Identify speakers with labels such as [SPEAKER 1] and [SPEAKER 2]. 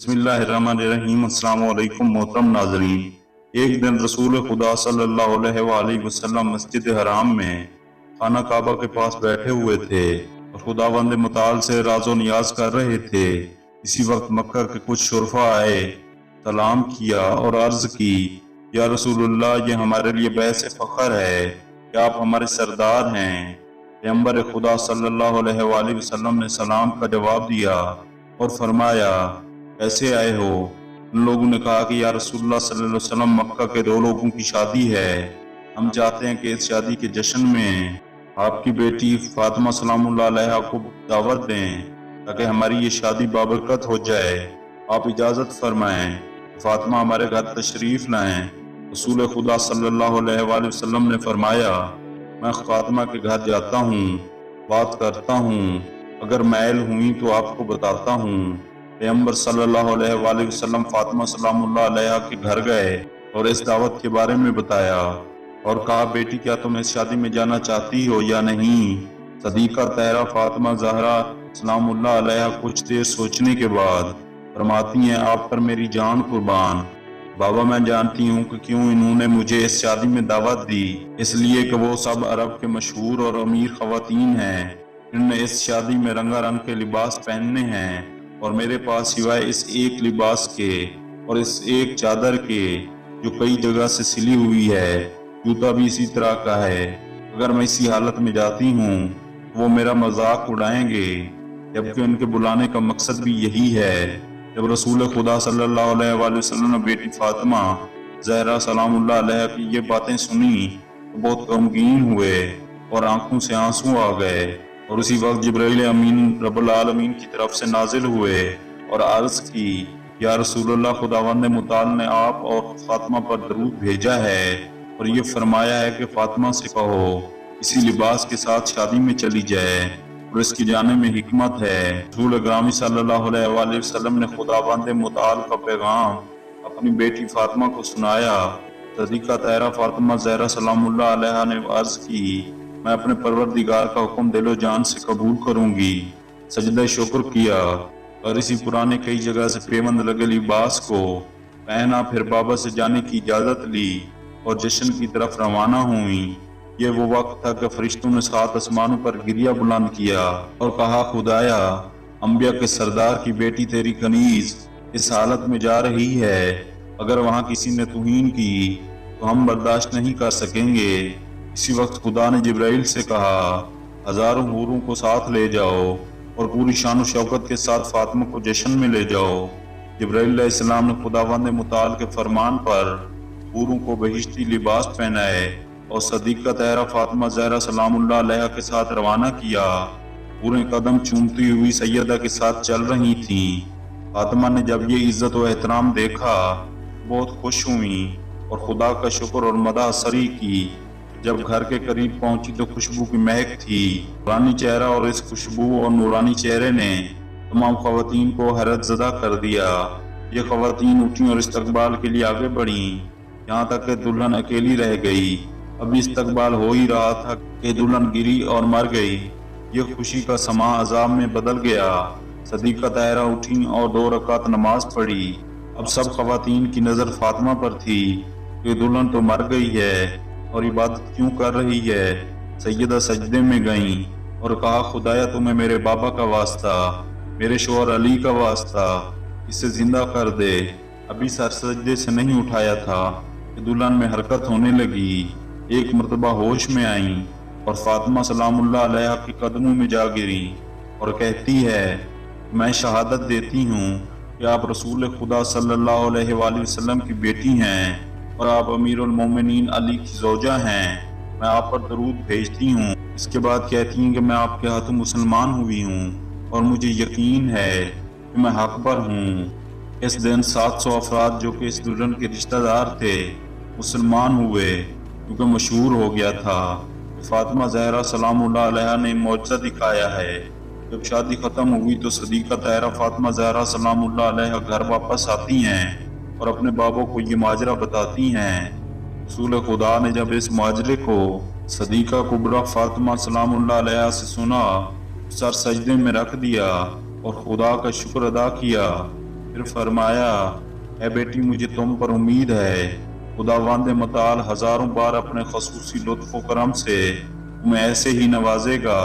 [SPEAKER 1] बिस्मिल्लाहिर्रहमानिर्रहीम। अस्सलाम वालेकुम मोहतरम नाज़रीन। एक दिन रसूल खुदा सल्लल्लाहु अलैहि वसल्लम मस्जिद हराम में खाना काबा के पास बैठे हुए थे और खुदावंद मुताल से राजो नियाज कर रहे थे। इसी वक्त मक्का के कुछ शुरफा आए, सलाम किया और अर्ज की, या रसूलुल्लाह, ये हमारे लिए बैस फख्र है कि आप हमारे सरदार हैं। पैगंबर खुदा सल्लल्लाहु अलैहि वसल्लम ने सलाम का जवाब दिया और फरमाया, कैसे आए हो? उन लोगों ने कहा कि या रसूलुल्लाह सल्लल्लाहु अलैहि वसल्लम, मक्का के दो लोगों की शादी है। हम चाहते हैं कि इस शादी के जश्न में आपकी बेटी फातिमा सलामुल्लाह अलैहा को दावत दें ताकि हमारी ये शादी बाबरकत हो जाए। आप इजाज़त फरमाएं, फातिमा हमारे घर तशरीफ लाएं। रसूल खुदा सल्लल्लाहु अलैहि वसल्लम ने फरमाया, मैं फातिमा के घर जाता हूँ, बात करता हूँ, अगर मैल हुई तो आपको बताता हूँ। पैगंबर सल्लल्लाहु अलैहि वसल्लम फातिमा सलामुल्लाह अलैहा के घर गए और इस दावत के बारे में बताया और कहा, बेटी, क्या तुम इस शादी में जाना चाहती हो या नहीं? सदीका तहरा फातिमा ज़हरा सलामुल्लाह अलैहा कुछ देर सोचने के बाद फरमाती हैं, आप पर मेरी जान कुर्बान। बाबा, मैं जानती हूँ कि क्यों इन्होंने मुझे इस शादी में दावत दी, इसलिए कि वो सब अरब के मशहूर और अमीर खवातीन हैं। इन्होंने इस शादी में रंगारंग के लिबास पहनने हैं और मेरे पास सिवाय इस एक लिबास के और इस एक चादर के जो कई जगह से सिली हुई है, जूता भी इसी तरह का है। अगर मैं इसी हालत में जाती हूँ वो मेरा मजाक उड़ाएंगे, जबकि उनके बुलाने का मकसद भी यही है। जब रसूल खुदा सल्लल्लाहु अलैहि वसल्लम ने बेटी फातिमा ज़हरा सलामुल्लाह अलैहा की ये बातें सुनी तो बहुत गमगीन हुए और आंखों से आंसू आ गए। और उसी वक्त जिब्राइल अमीन रब्बुल आलमीन की तरफ से नाजिल हुए और अर्ज की, या रसूलुल्लाह, खुदावंद मुताल ने आप और फातिमा पर दरूद भेजा है और ये फरमाया है कि फातिमा से कहो इसी लिबास के साथ शादी में चली जाए और इसकी जाने में हिकमत है। रसूल अकरम सल्लल्लाहु अलैहि वसल्लम ने खुदावंद मुताल का पैगाम अपनी बेटी फातिमा को सुनाया। सदीका तहरा फातिमा ज़हरा सलामुल्लाह अलैहा ने अर्ज की, मैं अपने परवरदिगार का हुक्म दिलो जान से कबूल करूंगी। सजदा शुक्र किया और इसी पुराने कई जगह से पेवंद लगे लिबास को पहना, फिर बाबा से जाने की इजाजत ली और जश्न की तरफ रवाना हुई। ये वो वक्त था कि फरिश्तों ने 7 आसमानों पर गिरिया बुलंद किया और कहा, खुदाया, अंबिया के सरदार की बेटी तेरी कनीज इस हालत में जा रही है। अगर वहाँ किसी ने तौहीन की तो हम बर्दाश्त नहीं कर सकेंगे। इसी वक्त खुदा ने जिब्राइल से कहा, हजारों हूरों को साथ ले जाओ और पूरी शान शौकत के साथ फातिमा को जश्न में ले जाओ। जिब्राइल अलैहिस्सलाम ने खुदावंद मुताल के फरमान पर हूरों को बहिश्ती लिबास पहनाए और सदीका तहरा फातिमा ज़हरा सलामुल्लाह अलैहा के साथ रवाना किया। पूरे कदम चूमती हुई सैयदा के साथ चल रही थी। फातिमा ने जब ये इज्जत व एहतराम देखा बहुत खुश हुई और खुदा का शुक्र और मदह सरी की। जब घर के करीब पहुंची तो खुशबू की महक थी। नूरानी चेहरा और इस खुशबू और नूरानी चेहरे ने तमाम खवातीन को हैरत ज़दा कर दिया। ये खवातीन उठी और इस्तकबाल के लिए आगे बढ़ी, यहाँ तक कि दुल्हन अकेली रह गई। अभी इस्तकबाल हो ही रहा था कि दुल्हन गिरी और मर गई। ये खुशी का समा अजाब में बदल गया। सदीका तहरा उठी और 2 रकात नमाज पढ़ी। अब सब खवातीन की नज़र फातिमा पर थी कि दुल्हन तो मर गई है और इबादत क्यों कर रही है। सैयदा सजदे में गईं और कहा, खुदाया, तुम्हें मेरे बाबा का वास्ता, मेरे शोहर अली का वास्ता, इसे जिंदा कर दे। अभी सर सजदे से नहीं उठाया था कि दुल्हन में हरकत होने लगी। एक मर्तबा होश में आई और फातिमा सलामुल्लाह अलैहा के कदमों में जा गिरी और कहती है, मैं शहादत देती हूँ कि आप रसूल खुदा सल्लल्लाहु अलैहि वसल्लम की बेटी हैं और आप अमीरुल मोमिनीन अली की ज़ौजा हैं। मैं आप पर दरूद भेजती हूँ। इसके बाद कहती हैं कि मैं आपके हाथों मुसलमान हुई हूँ और मुझे यकीन है कि मैं हक पर हूँ। इस दिन 700 अफराद जो कि इस दुल्हन के रिश्तेदार थे मुसलमान हुए, क्योंकि मशहूर हो गया था फातिमा ज़हरा सलामुल्लाह अलैहा ने मौजज़ा दिखाया है। जब शादी खत्म हुई तो सदीका तहरा फातिमा ज़हरा सलामुल्लाह अलैहा घर वापस आती हैं और अपने बाबा को ये माजरा बताती हैं। रसूल खुदा ने जब इस माजरे को सदीका कुबरा फातिमा सलामुल्लाह अलैहा से सुना, सर सजदे में रख दिया और खुदा का शुक्र अदा किया پھر فرمایا اے بیٹی مجھے تم پر امید ہے خداوند متعال ہزاروں بار اپنے خصوصی لطف و کرم سے تمہیں ایسے ہی نوازے گا